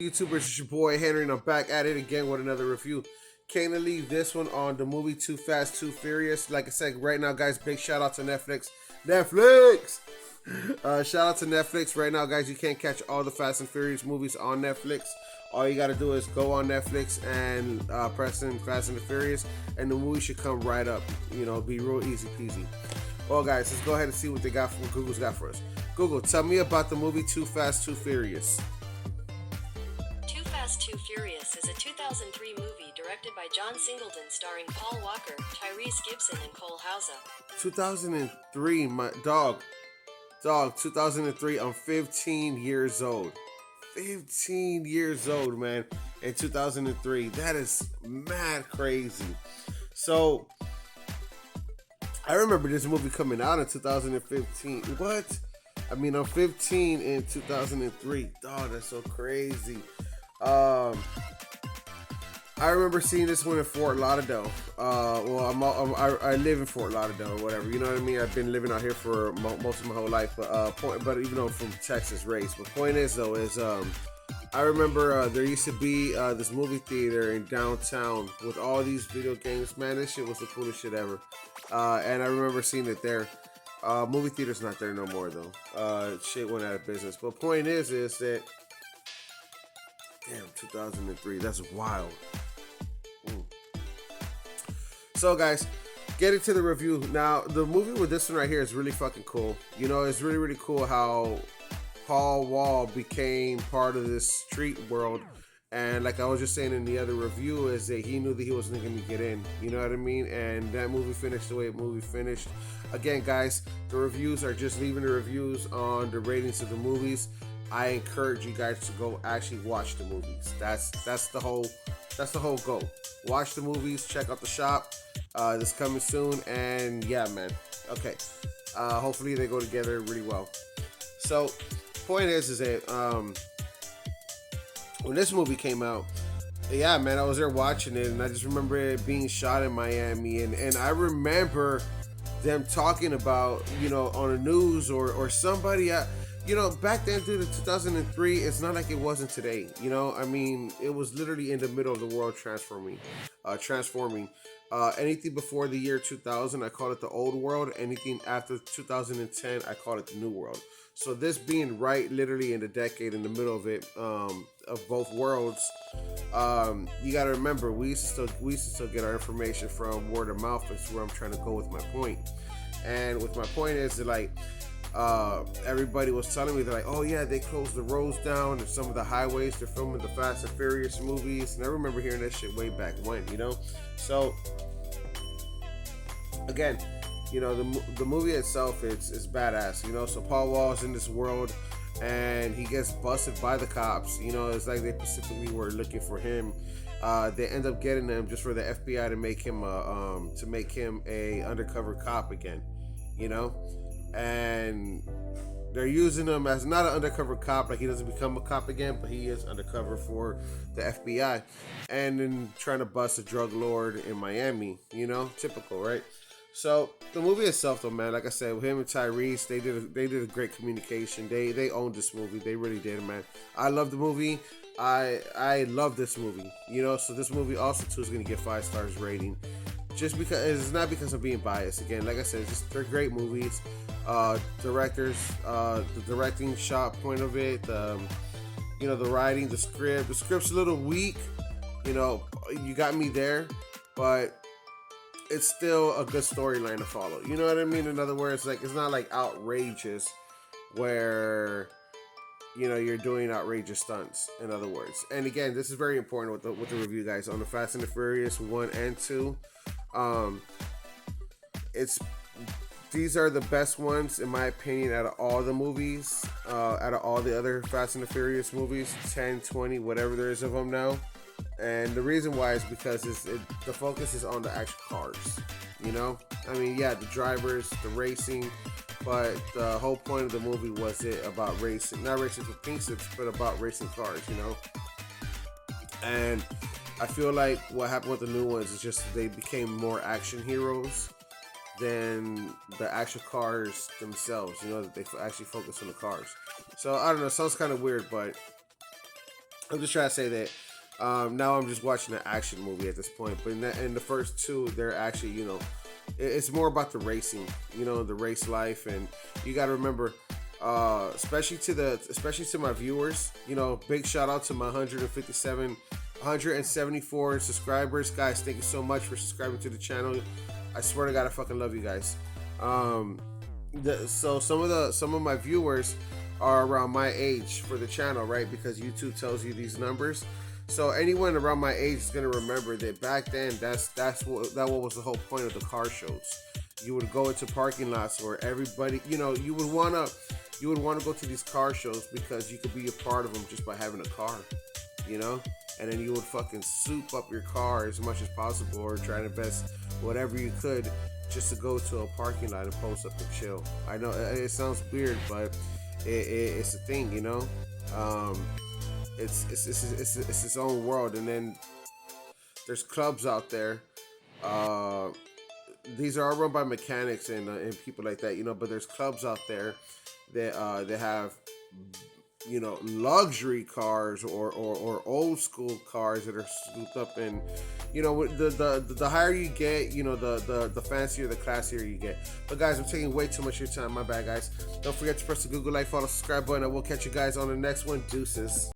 YouTubers, it's your boy Henry, and I'm back at it again with another review. Can't leave this one on the movie Too Fast, Too Furious. Like I said, right now, guys, big shout out to Netflix. Netflix! Shout out to Netflix. Right now, guys, you can't catch all the Fast and Furious movies on Netflix. All you gotta do is go on Netflix and press in Fast and the Furious, and the movie should come right up. You know, be real easy peasy. Well, guys, let's go ahead and see what Google's got for us. Google, tell me about the movie Too Fast, Too Furious. Too Fast, Too Furious is a 2003 movie directed by John Singleton starring Paul Walker, Tyrese Gibson, and Cole Hauser. 2003, my dog, 2003. I'm 15 years old. 15 years old, man. In 2003, that is mad crazy. So I remember this movie coming out in 2015. What? I mean, I'm 15 in 2003. Dog, that's so crazy. I remember seeing this one in Fort Lauderdale. I live in Fort Lauderdale or whatever. You know what I mean? I've been living out here for most of my whole life. But even though I'm from Texas, raised. But point is though is I remember there used to be this movie theater in downtown with all these video games. Man, this shit was the coolest shit ever. And I remember seeing it there. Movie theater's not there no more though. Shit went out of business. But point is that damn, 2003. That's wild. So, guys, getting to the review now. The movie with this one right here is really fucking cool. You know, it's really cool how Paul Wall became part of this street world. And like I was just saying in the other review, is that he knew that he wasn't going to get in. You know what I mean? And that movie finished the way the movie finished. Again, guys, the reviews are just leaving the reviews on the ratings of the movies. I encourage you guys to go actually watch the movies. That's the whole goal. Watch the movies, check out the shop. This coming soon, and yeah, man. Okay. Hopefully they go together really well. So, point is that when this movie came out, yeah, man, I was there watching it, and I just remember it being shot in Miami, and I remember them talking about, you know, on the news or somebody. You know, back then, dude, in 2003, it's not like it wasn't today. You know, I mean, it was literally in the middle of the world transforming. Anything before the year 2000, I call it the old world. Anything after 2010, I call it the new world. So this being right, literally in the decade, in the middle of it, of both worlds, you got to remember, we used to still get our information from word of mouth. That's where I'm trying to go with my point. And with my point is that, like, everybody was telling me, they're like, oh yeah, they closed the roads down and some of the highways, they're filming the Fast and Furious movies. And I remember hearing that shit way back when, you know. So again, you know, the movie itself is badass, you know. So Paul Wall's in this world and he gets busted by the cops. You know, it's like they specifically were looking for him. They end up getting him just for the FBI to make him a undercover cop again, you know. And they're using him as not an undercover cop, like he doesn't become a cop again, but he is undercover for the FBI, and then trying to bust a drug lord in Miami. You know, typical, right? So the movie itself, though, man, like I said, with him and Tyrese, they did a great communication. They owned this movie. They really did, man. I love the movie. I love this movie. You know, so this movie also too is gonna get 5 stars rating. Just because it's not because I'm being biased. Again, like I said, they're great movies. Directors, the directing shot point of it, you know, the writing, the script. The script's a little weak. You know, you got me there, but it's still a good storyline to follow. You know what I mean? In other words, like, it's not like outrageous where, you know, you're doing outrageous stunts, in other words. And again, this is very important with the review, guys, on the Fast and the Furious 1 and 2. These are the best ones, in my opinion, out of all the movies, out of all the other Fast and the Furious movies, 10, 20, whatever there is of them now. And the reason why is because the focus is on the actual cars, you know? I mean, yeah, the drivers, the racing, but the whole point of the movie was it about racing, not racing for pink slips, but about racing cars, you know? And I feel like what happened with the new ones is just they became more action heroes than the actual cars themselves. You know, that they actually focus on the cars. So I don't know, sounds kind of weird, but I'm just trying to say that now I'm just watching an action movie at this point. But in the first two, they're actually, it's more about the racing, the race life, and you got to remember, especially to my viewers, big shout out to my 174 subscribers, guys. Thank you so much for subscribing to the channel. I swear to God, I fucking love you guys. So some of my viewers are around my age for the channel, right? Because YouTube tells you these numbers. So anyone around my age is gonna remember that back then. That was the whole point of the car shows. You would go into parking lots where everybody, you would wanna go to these car shows because you could be a part of them just by having a car, And then you would fucking soup up your car as much as possible, or try to best whatever you could just to go to a parking lot and post up and chill. I know it sounds weird, but it's a thing, It's its own world. And then there's clubs out there. These are all run by mechanics and people like that, But there's clubs out there that they have, luxury cars or old school cars that are scooped up. And the higher you get, the fancier, the classier you get. But guys, I'm taking way too much of your time. My bad, guys. Don't forget to press the Google like, follow, subscribe button. I will catch you guys on the next one. Deuces.